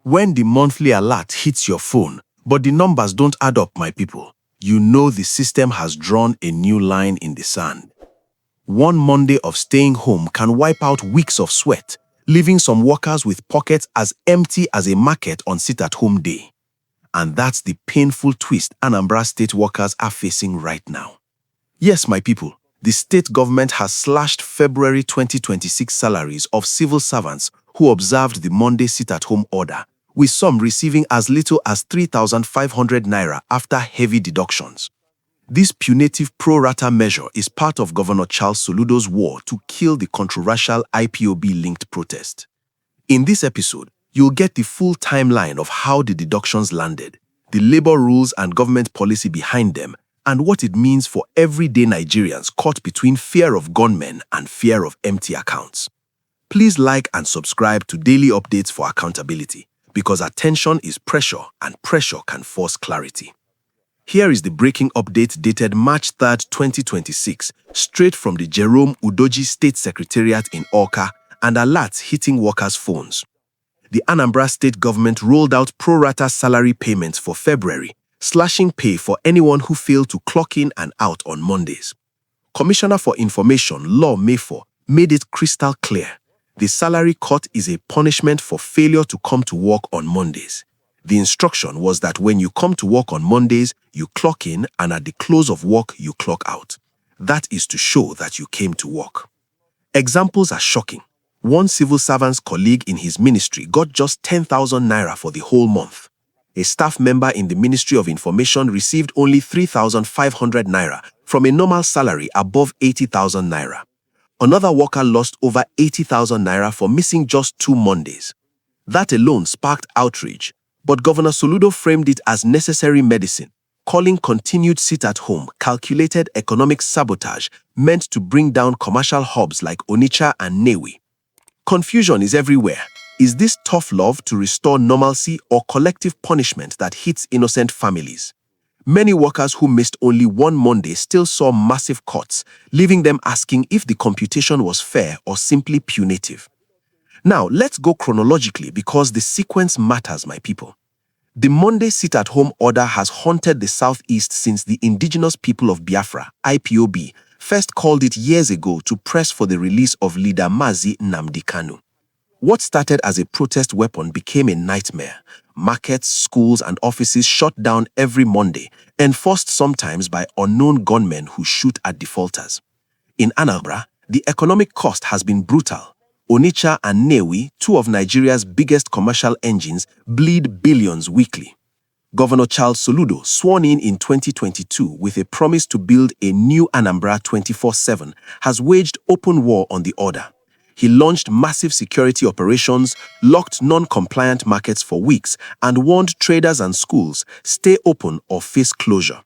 When the monthly alert hits your phone, but the numbers don't add up, my people, you know the system has drawn a new line in the sand. One Monday of staying home can wipe out weeks of sweat, leaving some workers with pockets as empty as a market on sit-at-home day. And that's the painful twist Anambra State workers are facing right now. Yes, my people, the state government has slashed February 2026 salaries of civil servants who observed the Monday sit-at-home order, with some receiving as little as 3,500 naira after heavy deductions. This punitive pro-rata measure is part of Governor Soludo's war to kill the controversial IPOB-linked protest. In this episode, you'll get the full timeline of how the deductions landed, the labor rules and government policy behind them, and what it means for everyday Nigerians caught between fear of gunmen and fear of empty accounts. Please like and subscribe to daily updates for accountability, because attention is pressure and pressure can force clarity. Here is the breaking update dated March 3, 2026, straight from the Jerome Udoji State Secretariat in Awka, and alerts hitting workers' phones. The Anambra State government rolled out pro-rata salary payments for February, slashing pay for anyone who failed to clock in and out on Mondays. Commissioner for Information, Law Mefor, made it crystal clear. The salary cut is a punishment for failure to come to work on Mondays. The instruction was that when you come to work on Mondays, you clock in, and at the close of work, you clock out. That is to show that you came to work. Examples are shocking. One civil servant's colleague in his ministry got just 10,000 naira for the whole month. A staff member in the Ministry of Information received only 3,500 naira from a normal salary above 80,000 naira. Another worker lost over 80,000 naira for missing just 2 Mondays. That alone sparked outrage, but Governor Soludo framed it as necessary medicine, calling continued sit-at-home calculated economic sabotage meant to bring down commercial hubs like Onitsha Nnewi. Confusion is everywhere. Is this tough love to restore normalcy or collective punishment that hits innocent families? Many workers who missed only 1 Monday still saw massive cuts, leaving them asking if the computation was fair or simply punitive. Now, let's go chronologically because the sequence matters, my people. The Monday sit-at-home order has haunted the Southeast since the indigenous people of Biafra, IPOB, first called it years ago to press for the release of leader Mazi Nnamdi Kanu. What started as a protest weapon became a nightmare. Markets, schools, and offices shut down every Monday, enforced sometimes by unknown gunmen who shoot at defaulters. In Anambra, the economic cost has been brutal. Onitsha Nnewi, 2 of Nigeria's biggest commercial engines, bleed billions weekly. Governor Soludo, sworn in 2022 with a promise to build a new Anambra 24/7, has waged open war on the order. He launched massive security operations, locked non-compliant markets for weeks, and warned traders and schools, stay open or face closure.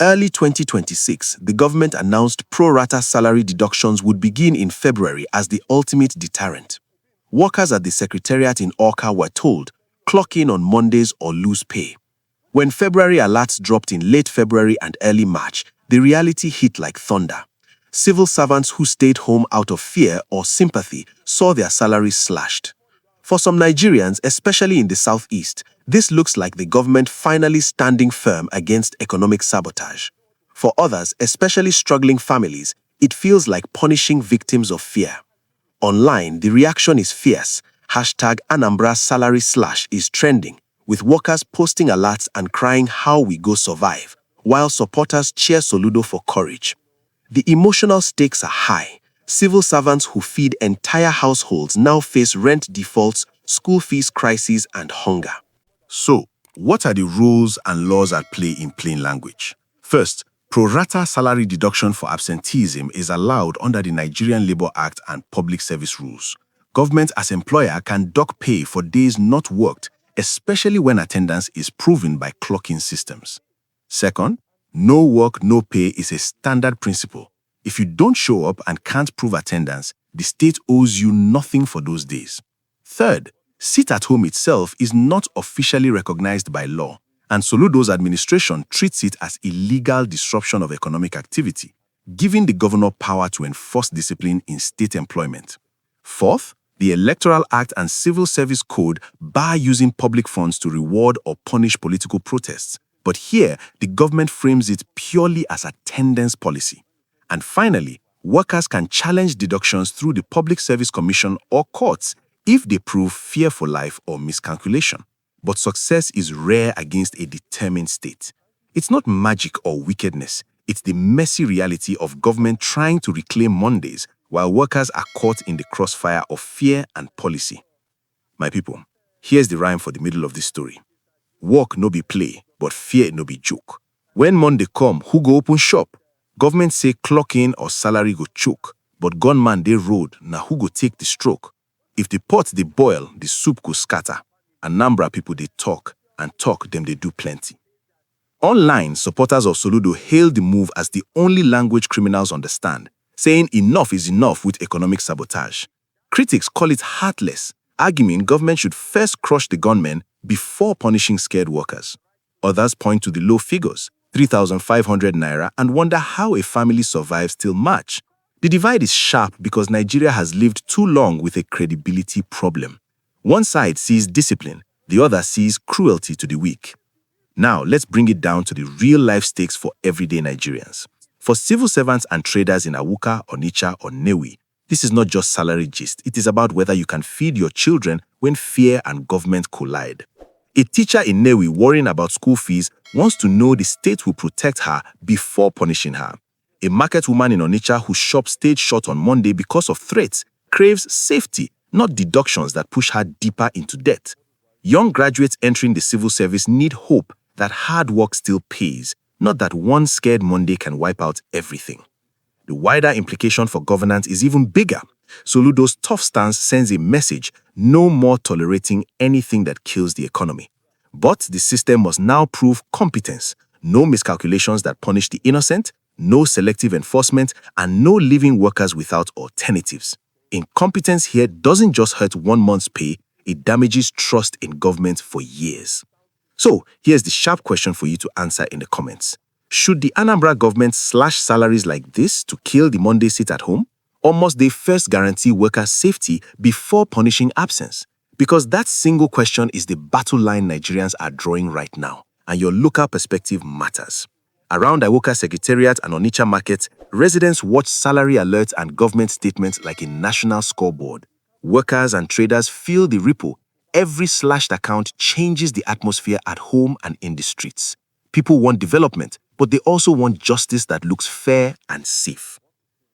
Early 2026, the government announced pro-rata salary deductions would begin in February as the ultimate deterrent. Workers at the secretariat in Awka were told, clock in on Mondays or lose pay. When February alerts dropped in late February and early March, the reality hit like thunder. Civil servants who stayed home out of fear or sympathy saw their salaries slashed. For some Nigerians, especially in the Southeast, this looks like the government finally standing firm against economic sabotage. For others, especially struggling families, it feels like punishing victims of fear. Online, the reaction is fierce. #Anambra salary slash is trending, with workers posting alerts and crying how we go survive, while supporters cheer Soludo for courage. The emotional stakes are high. Civil servants who feed entire households now face rent defaults, school fees crises, and hunger. So, what are the rules and laws at play in plain language? First, pro-rata salary deduction for absenteeism is allowed under the Nigerian Labour Act and Public Service Rules. Government as employer can dock pay for days not worked, especially when attendance is proven by clocking systems. Second, no work, no pay is a standard principle. If you don't show up and can't prove attendance, the state owes you nothing for those days. Third, sit-at-home itself is not officially recognized by law, and Soludo's administration treats it as illegal disruption of economic activity, giving the governor power to enforce discipline in state employment. Fourth, The Electoral Act and Civil Service Code bar using public funds to reward or punish political protests. But here, the government frames it purely as attendance policy. And finally, workers can challenge deductions through the Public Service Commission or courts if they prove fear for life or miscalculation. But success is rare against a determined state. It's not magic or wickedness. It's the messy reality of government trying to reclaim Mondays while workers are caught in the crossfire of fear and policy. My people, here's the rhyme for the middle of this story. Work no be play, but fear no be joke. When Monday come, who go open shop? Government say clock in or salary go choke, but gunman dey road, na who go take the stroke? If the pot dey boil, the soup go scatter. Anambra people dey talk, and talk them they do plenty. Online, supporters of Soludo hailed the move as the only language criminals understand, saying enough is enough with economic sabotage. Critics call it heartless, arguing government should first crush the gunmen before punishing scared workers. Others point to the low figures, 3,500 naira, and wonder how a family survives till March. The divide is sharp because Nigeria has lived too long with a credibility problem. One side sees discipline, the other sees cruelty to the weak. Now, let's bring it down to the real-life stakes for everyday Nigerians. For civil servants and traders in Awka, Onitsha, or Nnewi, this is not just salary gist. It is about whether you can feed your children when fear and government collide. A teacher in Nnewi worrying about school fees wants to know the state will protect her before punishing her. A market woman in Onitsha whose shop stayed shut on Monday because of threats craves safety, not deductions that push her deeper into debt. Young graduates entering the civil service need hope that hard work still pays, not that one scared Monday can wipe out everything. The wider implication for governance is even bigger. Soludo's tough stance sends a message: no more tolerating anything that kills the economy. But the system must now prove competence: no miscalculations that punish the innocent, no selective enforcement, and no leaving workers without alternatives. Incompetence here doesn't just hurt 1 month's pay, it damages trust in government for years. So, here's the sharp question for you to answer in the comments. Should the Anambra government slash salaries like this to kill the Monday sit at home? Or must they first guarantee workers' safety before punishing absence? Because that single question is the battle line Nigerians are drawing right now, and your local perspective matters. Around Awka Secretariat and Onitsha Market, residents watch salary alerts and government statements like a national scoreboard. Workers and traders feel the ripple. Every slashed account changes the atmosphere at home and in the streets. People want development, but they also want justice that looks fair and safe.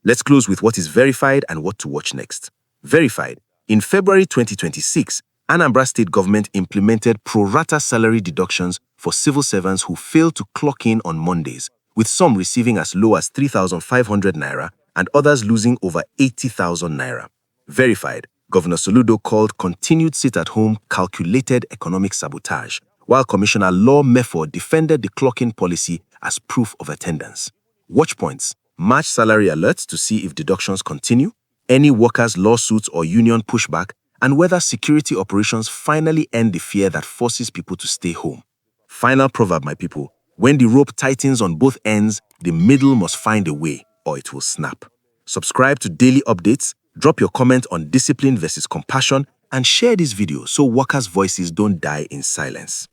Let's close with what is verified and what to watch next. Verified. In February 2026, Anambra State government implemented pro-rata salary deductions for civil servants who failed to clock in on Mondays, with some receiving as low as 3,500 naira and others losing over 80,000 naira. Verified. Governor Soludo called continued sit-at-home calculated economic sabotage, while Commissioner Law Mefor defended the clock-in policy as proof of attendance. Watch points: March salary alerts to see if deductions continue, any workers' lawsuits or union pushback, and whether security operations finally end the fear that forces people to stay home. Final proverb, my people: when the rope tightens on both ends, the middle must find a way, or it will snap. Subscribe to daily updates, drop your comment on discipline versus compassion, and share this video so workers' voices don't die in silence.